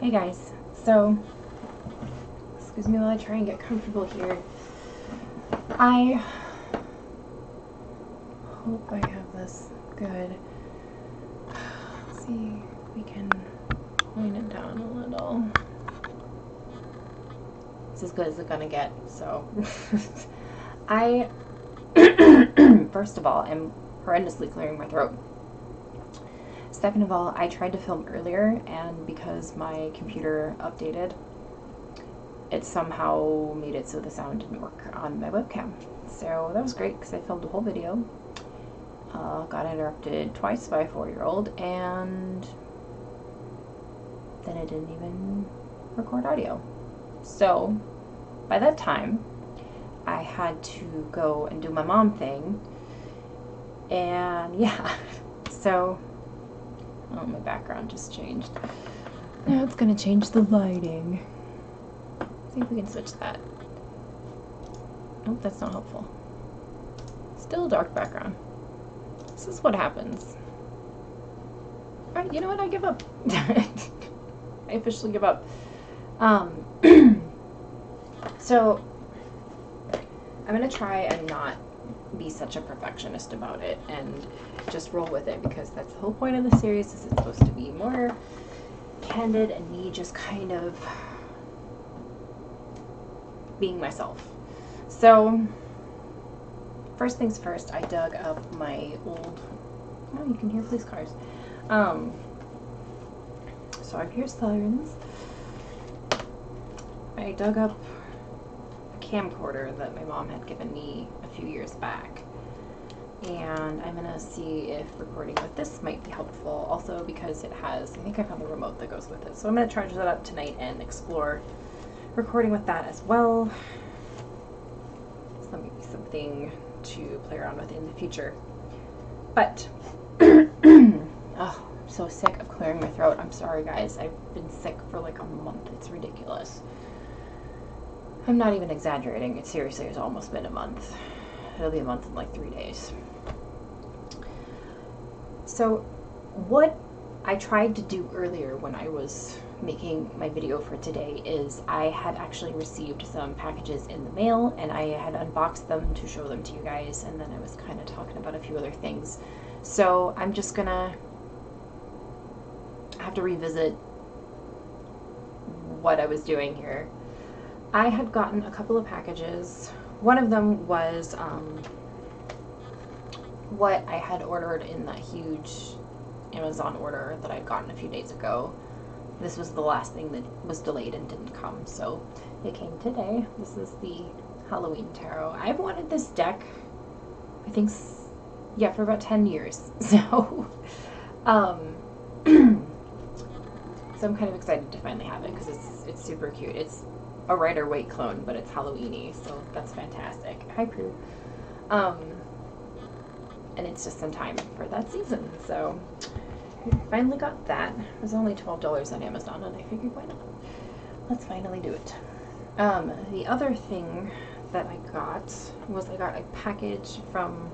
Hey guys, so excuse me while I try and get comfortable here. I hope I have this good. Let's see if we can line it down a little. It's as good as it's gonna get, so I first of all am horrendously clearing my throat. Second of all, I tried to film earlier, and because my computer updated, it somehow made it so the sound didn't work on my webcam. So that was great because I filmed a whole video. Got interrupted twice by a 4-year-old, and then it didn't even record audio. So by that time, I had to go and do my mom thing, and yeah, so oh, my background just changed. Now it's gonna change the lighting. See if we can switch that. Nope, that's not helpful. Still a dark background. This is what happens. Alright, you know what? I give up. I officially give up. So, I'm gonna try and not be such a perfectionist about it and just roll with it, because that's the whole point of the series. Is it's supposed to be more candid and me just kind of being myself. So first things first, I dug up my old, oh, you can hear police cars. So I hear sirens. I dug up a camcorder that my mom had given me a few years back, and I'm gonna see if recording with this might be helpful, also because it has, I think I found the remote that goes with it, so I'm gonna charge that up tonight and explore recording with that as well. So that might be something to play around with in the future. But oh, I'm so sick of clearing my throat. I'm sorry guys, I've been sick for like a month. It's ridiculous. I'm not even exaggerating. It seriously has almost been a month. It'll be a month in like 3 days. So what I tried to do earlier when I was making my video for today is I had actually received some packages in the mail, and I had unboxed them to show them to you guys, and then I was kind of talking about a few other things. So I'm just gonna have to revisit what I was doing here. I had gotten a couple of packages. One of them was what I had ordered in that huge Amazon order that I'd gotten a few days ago. This was the last thing that was delayed and didn't come, so it came today. This is the Halloween Tarot. I've wanted this deck, I think, yeah, for about 10 years. So, so I'm kind of excited to finally have it because it's super cute. It's a Rider-Waite clone, but it's Halloween-y, so that's fantastic. Hi, Prue. And it's just in time for that season, so finally got that. It was only $12 on Amazon, and I figured, why not? Let's finally do it. The other thing that I got was I got a package from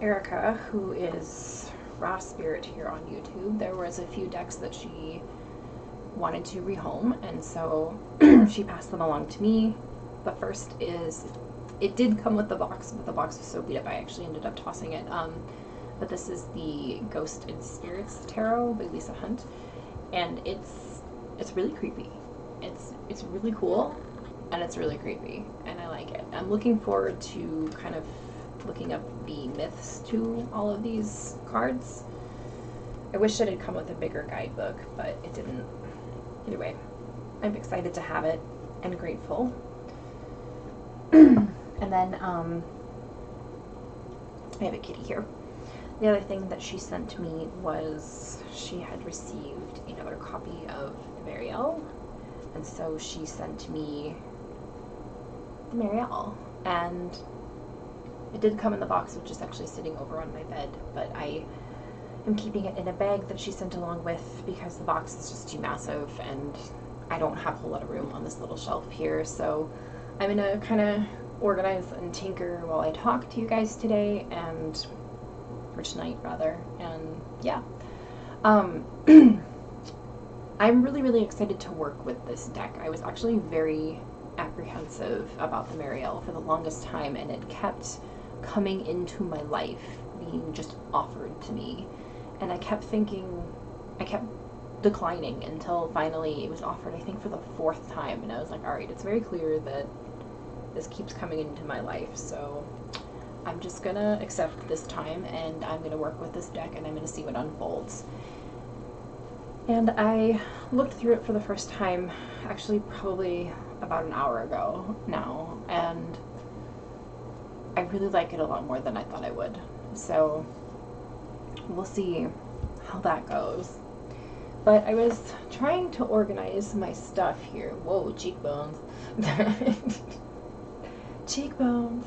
Erica, who is Raw Spirit here on YouTube. There was a few decks that she wanted to rehome, and so she passed them along to me. The first is, it did come with the box, but the box was so beat up I actually ended up tossing it. But this is the Ghost and Spirits Tarot by Lisa Hunt, and it's really creepy. It's really cool, and it's really creepy, and I like it. I'm looking forward to kind of looking up the myths to all of these cards. I wish it had come with a bigger guidebook, but it didn't. Either way, I'm excited to have it and grateful. And then I have a kitty here. The other thing that she sent me was she had received another copy of the Marielle, and so she sent me the Marielle, and it did come in the box, which is actually sitting over on my bed, but I am keeping it in a bag that she sent along with because the box is just too massive and I don't have a whole lot of room on this little shelf here, so I'm gonna kind of organize and tinker while I talk to you guys today, or tonight rather, and yeah. Um, I'm really, really excited to work with this deck. I was actually very apprehensive about the Marielle for the longest time, and it kept coming into my life, being just offered to me. And I kept thinking, I kept declining until finally it was offered, I think, for the fourth time. And I was like, all right, it's very clear that this keeps coming into my life. So I'm just gonna accept this time, and I'm gonna work with this deck, and I'm gonna see what unfolds. And I looked through it for the first time, actually probably about an hour ago now, and I really like it a lot more than I thought I would. So we'll see how that goes. But I was trying to organize my stuff here. Whoa, cheekbones. Cheekbones.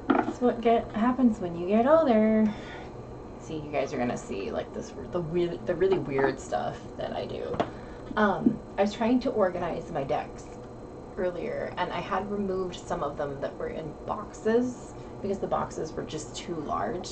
That's what happens when you get older. See, you guys are gonna see like the really weird stuff that I do. I was trying to organize my decks earlier, and I had removed some of them that were in boxes because the boxes were just too large.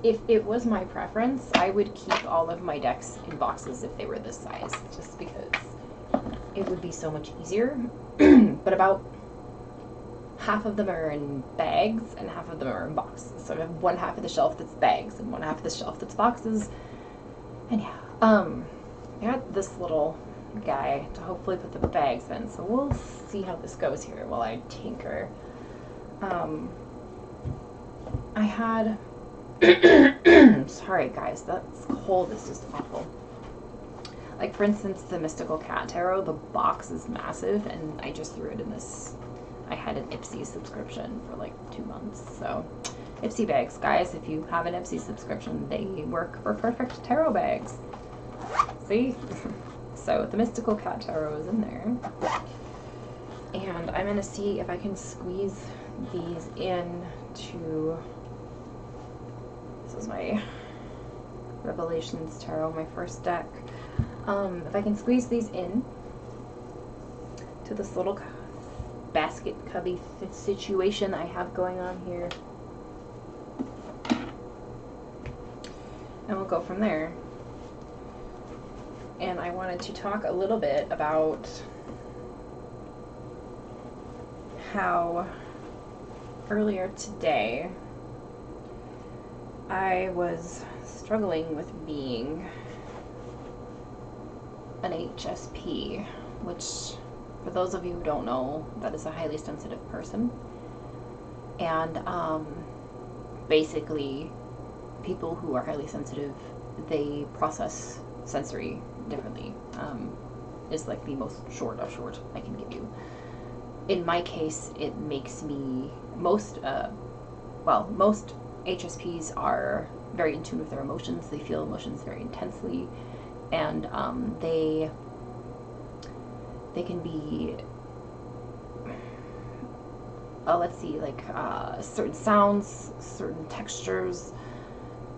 If it was my preference, I would keep all of my decks in boxes if they were this size, just because it would be so much easier. But about half of them are in bags and half of them are in boxes. So I have one half of the shelf that's bags and one half of the shelf that's boxes. And yeah, I got this little guy to hopefully put the bags in. So we'll see how this goes here while I tinker. I had, sorry guys, that's cold, it's just awful. Like for instance, the Mystical Cat Tarot, the box is massive and I just threw it in this. I had an Ipsy subscription for like 2 months, so Ipsy bags, guys, if you have an Ipsy subscription, they work for perfect tarot bags. See? So the Mystical Cat Tarot is in there. And I'm going to see if I can squeeze these in to, this is my Revelations Tarot, my first deck. If I can squeeze these in to this little basket cubby situation I have going on here, and we'll go from there. And I wanted to talk a little bit about how earlier today I was struggling with being an HSP, which for those of you who don't know, that is a highly sensitive person. And basically, people who are highly sensitive, they process sensory differently. Is like the most short of short I can give you. In my case, it makes me, most HSPs are very in tune with their emotions. They feel emotions very intensely, and they can be, let's see, like certain sounds, certain textures.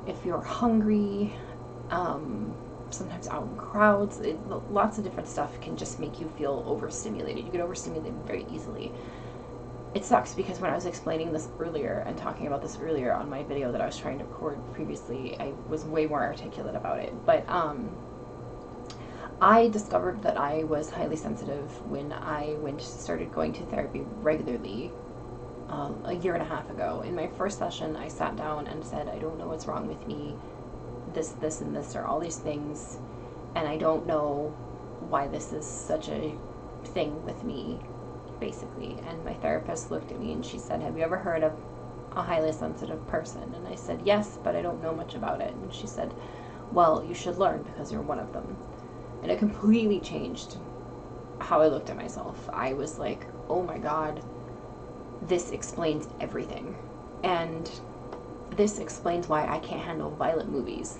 If you're hungry, sometimes out in crowds, lots of different stuff can just make you feel overstimulated. You get overstimulated very easily. It sucks because when I was explaining this earlier and talking about this earlier on my video that I was trying to record previously, I was way more articulate about it. But I discovered that I was highly sensitive when I started going to therapy regularly a year and a half ago. In my first session, I sat down and said, I don't know what's wrong with me. This, and this are all these things, and I don't know why this is such a thing with me, basically. And my therapist looked at me and she said, have you ever heard of a highly sensitive person? And I said, yes, but I don't know much about it. And she said, well, you should learn because you're one of them. And it completely changed how I looked at myself. I was like, oh my God, this explains everything. And this explains why I can't handle violent movies.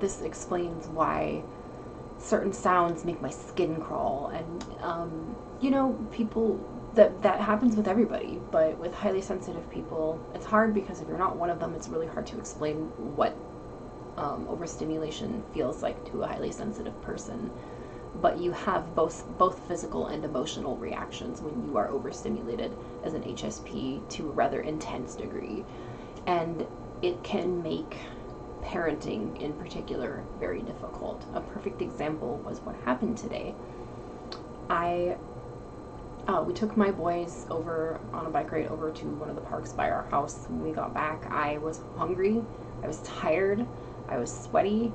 This explains why certain sounds make my skin crawl. And, you know, people, that happens with everybody. But with highly sensitive people, it's hard because if you're not one of them, it's really hard to explain what overstimulation feels like to a highly sensitive person. But you have both physical and emotional reactions when you are overstimulated as an HSP to a rather intense degree. And it can make parenting in particular very difficult. A perfect example was what happened today. We took my boys over on a bike ride over to one of the parks by our house. When we got back, I was hungry, I was tired, I was sweaty,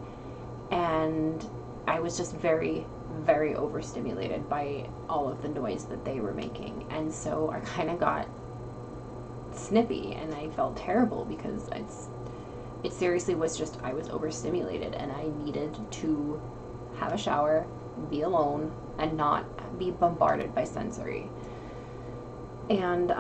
and I was just very, very overstimulated by all of the noise that they were making. And so I kind of got snippy, and I felt terrible because it seriously was just, I was overstimulated, and I needed to have a shower, be alone, and not be bombarded by sensory. And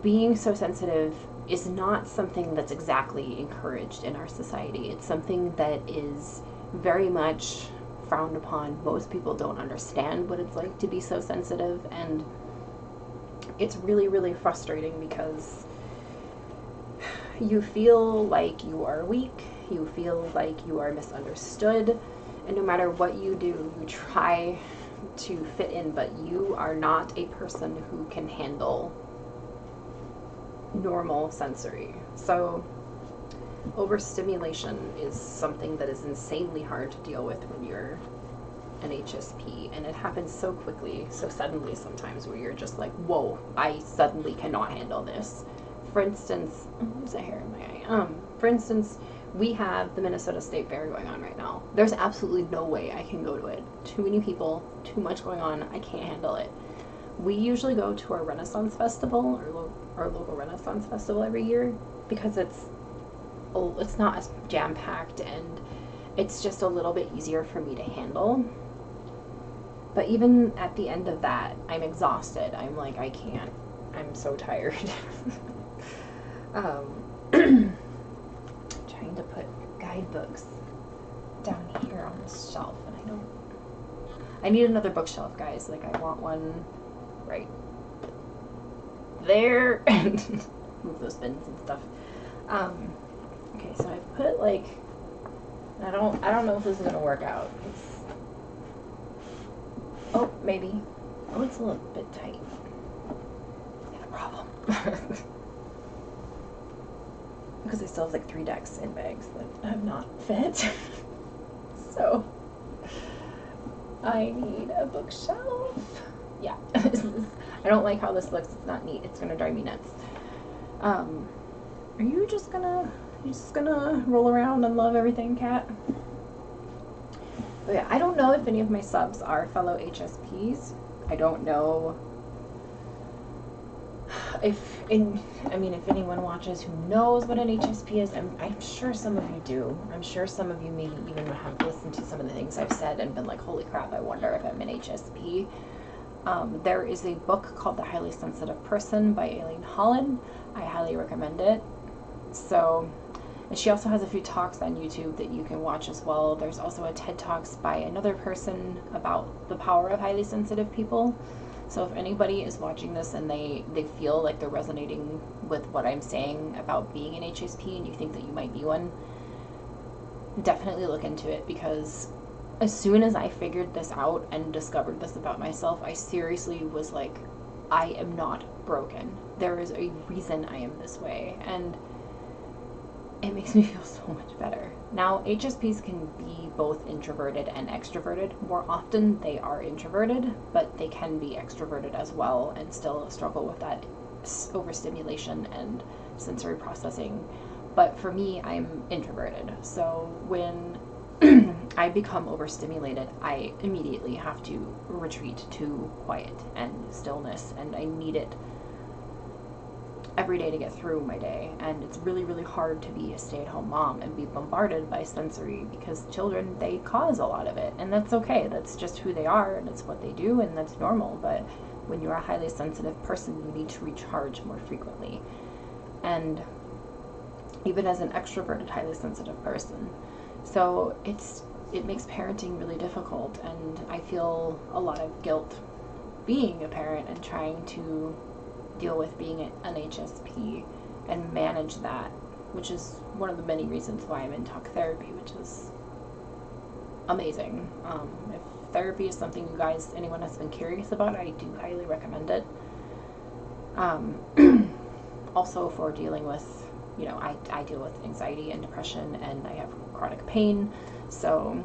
being so sensitive is not something that's exactly encouraged in our society. It's something that is very much frowned upon. Most people don't understand what it's like to be so sensitive, and it's really, really frustrating because you feel like you are weak, you feel like you are misunderstood, and no matter what you do, you try to fit in, but you are not a person who can handle normal sensory. So overstimulation is something that is insanely hard to deal with when you're an HSP, and it happens so quickly, so suddenly sometimes, where you're just like, whoa, I suddenly cannot handle this. For instance, there's a hair in my eye. For instance, we have the Minnesota State Fair going on right now. There's absolutely no way I can go to it. Too many people, too much going on, I can't handle it. We usually go to our Renaissance Festival, our local Renaissance Festival every year, because it's not as jam-packed, and it's just a little bit easier for me to handle. But even at the end of that, I'm exhausted. I'm like, I can't. I'm so tired. Trying to put guidebooks down here on this shelf, and I need another bookshelf, guys. Like, I want one right there. And move those bins and stuff. Okay, so I put, like, I don't know if this is gonna work out. Oh, maybe. Oh, it's a little bit tight. Got a problem. Because I still have like 3 decks in bags that have not fit. So I need a bookshelf. Yeah. I don't like how this looks. It's not neat. It's gonna drive me nuts. Are you just gonna roll around and love everything, Kat? But yeah, I don't know if any of my subs are fellow HSPs. I don't know if anyone watches who knows what an HSP is. I'm sure some of you do. I'm sure some of you maybe even have listened to some of the things I've said and been like, holy crap, I wonder if I'm an HSP. There is a book called The Highly Sensitive Person by Aileen Holland. I highly recommend it. So, and she also has a few talks on YouTube that you can watch as well. There's also a TED Talks by another person about the power of highly sensitive people. So if anybody is watching this and they feel like they're resonating with what I'm saying about being an HSP, and you think that you might be one, definitely look into it, because as soon as I figured this out and discovered this about myself, I seriously was like, I am not broken. There is a reason I am this way, and it makes me feel so much better. Now, HSPs can be both introverted and extroverted. More often they are introverted, but they can be extroverted as well and still struggle with that overstimulation and sensory processing. But for me, I'm introverted. So when I become overstimulated, I immediately have to retreat to quiet and stillness, and I need it every day to get through my day. And it's really, really hard to be a stay-at-home mom and be bombarded by sensory, because children, they cause a lot of it, and that's okay. That's just who they are, and it's what they do, and that's normal. But when you're a highly sensitive person, you need to recharge more frequently. And even as an extroverted, highly sensitive person, so it makes parenting really difficult, and I feel a lot of guilt being a parent and trying to deal with being an HSP and manage that, which is one of the many reasons why I'm in talk therapy, which is amazing. If therapy is something you guys, anyone has been curious about, I do highly recommend it. Also for dealing with you know, I deal with anxiety and depression, and I have chronic pain. So,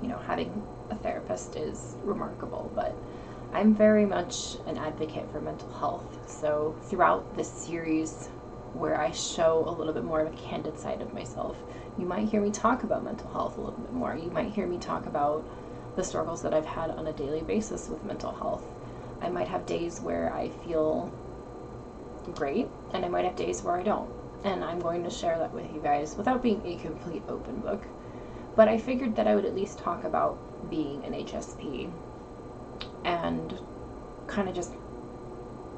you know, having a therapist is remarkable, but I'm very much an advocate for mental health. So throughout this series, where I show a little bit more of a candid side of myself, you might hear me talk about mental health a little bit more. You might hear me talk about the struggles that I've had on a daily basis with mental health. I might have days where I feel great, and I might have days where I don't. And I'm going to share that with you guys without being a complete open book. But I figured that I would at least talk about being an HSP and kind of just,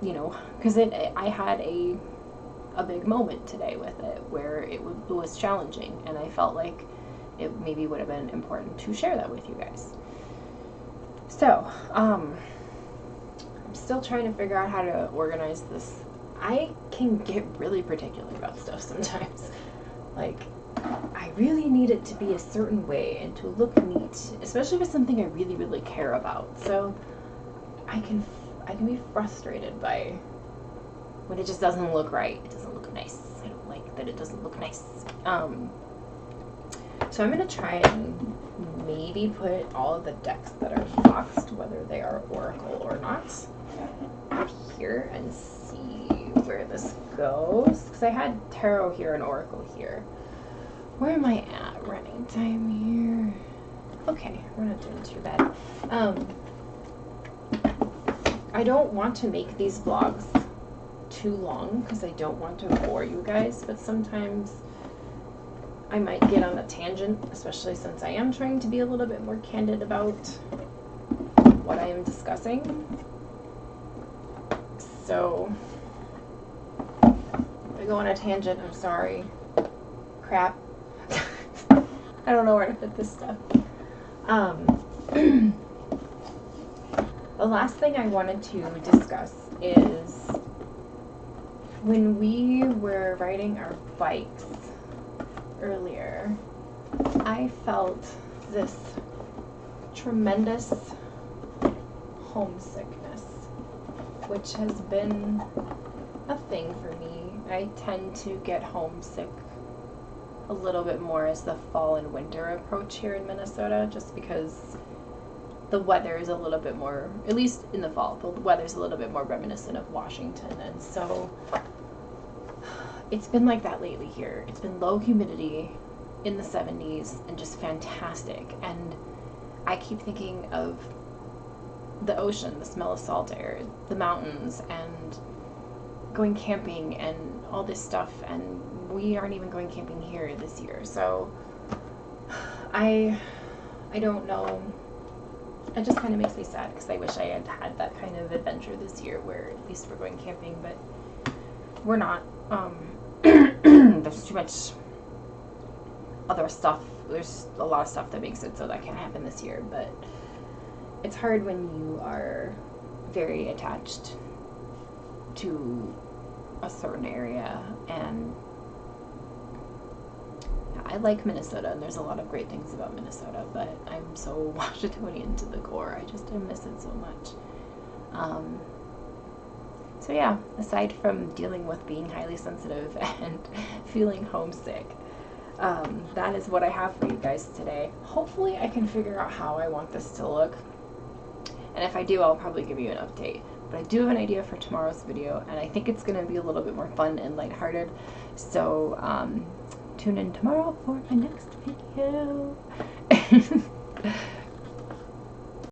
you know, because I had a big moment today with it where it was challenging, and I felt like it maybe would have been important to share that with you guys. So, I'm still trying to figure out how to organize this. I can get really particular about stuff sometimes. Like, I really need it to be a certain way and to look neat, especially with something I really, really care about. So I can be frustrated by when it just doesn't look right. It doesn't look nice. I don't like that it doesn't look nice. So I'm going to try and maybe put all of the decks that are boxed, whether they are Oracle or not, here and see where this goes. Because I had Tarot here and Oracle here. Where am I at running time here? Okay, we're not doing too bad. I don't want to make these vlogs too long because I don't want to bore you guys, but sometimes I might get on a tangent, especially since I am trying to be a little bit more candid about what I am discussing. So if I go on a tangent, I'm sorry. Crap. I don't know where to put this stuff. The last thing I wanted to discuss is when we were riding our bikes earlier, I felt this tremendous homesickness, which has been a thing for me. I tend to get homesick a little bit more as the fall and winter approach here in Minnesota, just because the weather is a little bit more, at least in the fall, the weather's a little bit more reminiscent of Washington, and so it's been like that lately here. It's been low humidity in the 70s and just fantastic, and I keep thinking of the ocean, the smell of salt air, the mountains, and going camping and all this stuff, and we aren't even going camping here this year, so I don't know. It just kind of makes me sad because I wish I had had that kind of adventure this year where at least we're going camping, but we're not. There's too much other stuff. There's a lot of stuff that makes it so that can't happen this year, but it's hard when you are very attached to a certain area. And I like Minnesota, and there's a lot of great things about Minnesota, but I'm so Washingtonian to the core. I miss it so much. So yeah, aside from dealing with being highly sensitive and feeling homesick, that is what I have for you guys today. Hopefully I can figure out how I want this to look, and if I do, I'll probably give you an update. But I do have an idea for tomorrow's video, and I think it's going to be a little bit more fun and lighthearted, so tune in tomorrow for my next video.